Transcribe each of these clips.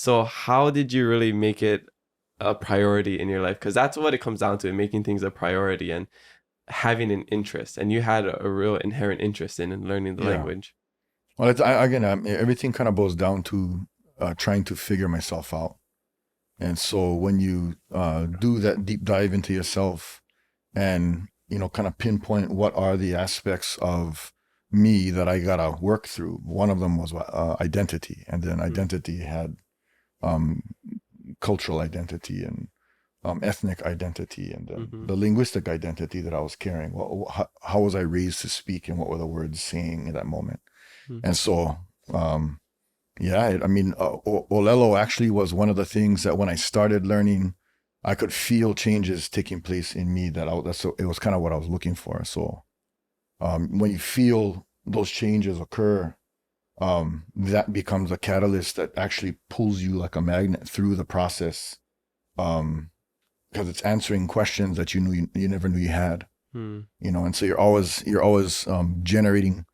So how did you really make it a priority in your life? Because that's what it comes down to, making things a priority and having an interest. And you had a real inherent interest in learning the Yeah. language. Well, again, everything kind of boils down to trying to figure myself out. And so when you do that deep dive into yourself and, kind of pinpoint what are the aspects of me that I gotta work through, one of them was identity. And then identity had um, cultural identity and ethnic identity and then Mm-hmm. the linguistic identity that I was carrying. How was I raised to speak and what were the words saying in that moment? And so, yeah, I mean, Olelo actually was one of the things that when I started learning, I could feel changes taking place in me so it was kind of what I was looking for. So when you feel those changes occur, that becomes a catalyst that actually pulls you like a magnet through the process, because it's answering questions that you never knew you had. And so you're always generating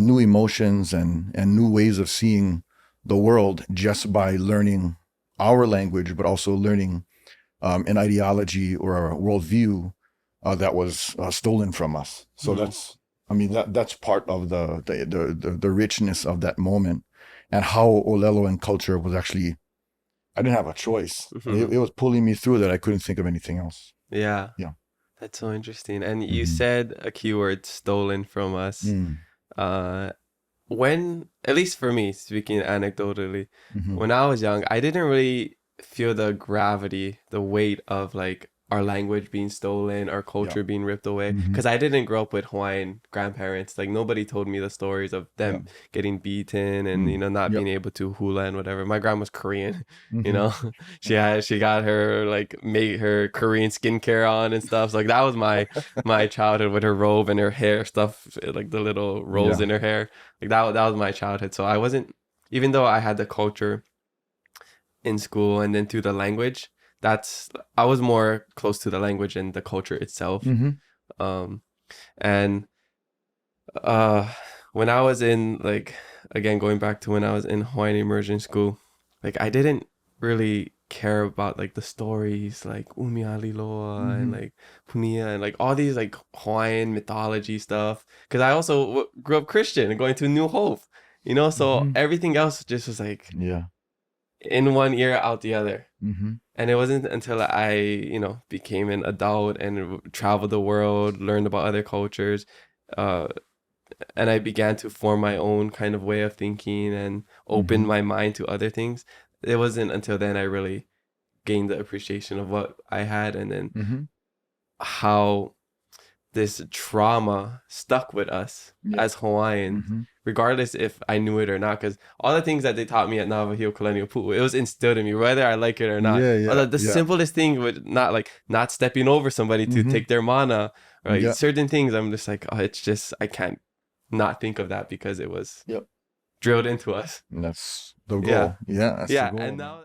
new emotions and new ways of seeing the world just by learning our language, but also learning an ideology or a worldview that was stolen from us. So that's part of the richness of that moment and how Olelo and culture was actually, I didn't have a choice. It was pulling me through that I couldn't think of anything else. Yeah. Yeah. That's so interesting. And you said a keyword, stolen from us. When, at least for me, speaking anecdotally, when I was young, I didn't really feel the gravity, the weight of like our language being stolen, our culture being ripped away. Because I didn't grow up with Hawaiian grandparents. Like nobody told me the stories of them getting beaten and not being able to hula and whatever. My grandma's Korean, she got her like made her Korean skincare on and stuff. So, like that was my childhood with her robe and her hair stuff, like the little rolls in her hair. Like that was my childhood. So I wasn't, even though I had the culture in school and then through the language, I was more close to the language and the culture itself. And when I was in, like, again, going back to when I was in Hawaiian immersion school, like I didn't really care about like the stories like Umialiloa and like Punia and like all these like Hawaiian mythology stuff, because I also grew up Christian and going to New Hope, so everything else just was like in one ear out the other. And it wasn't until I became an adult and traveled the world, learned about other cultures, and I began to form my own kind of way of thinking and open my mind to other things. It wasn't until then I really gained the appreciation of what I had, and then how this trauma stuck with us as Hawaiians, regardless if I knew it or not. Because all the things that they taught me at Navajo Colonial Pu'u, it was instilled in me, whether I like it or not. The simplest thing would not stepping over somebody to take their mana, right? Certain things, I'm just like, oh, it's just, I can't not think of that because it was drilled into us. And that's the goal. That's the goal. And now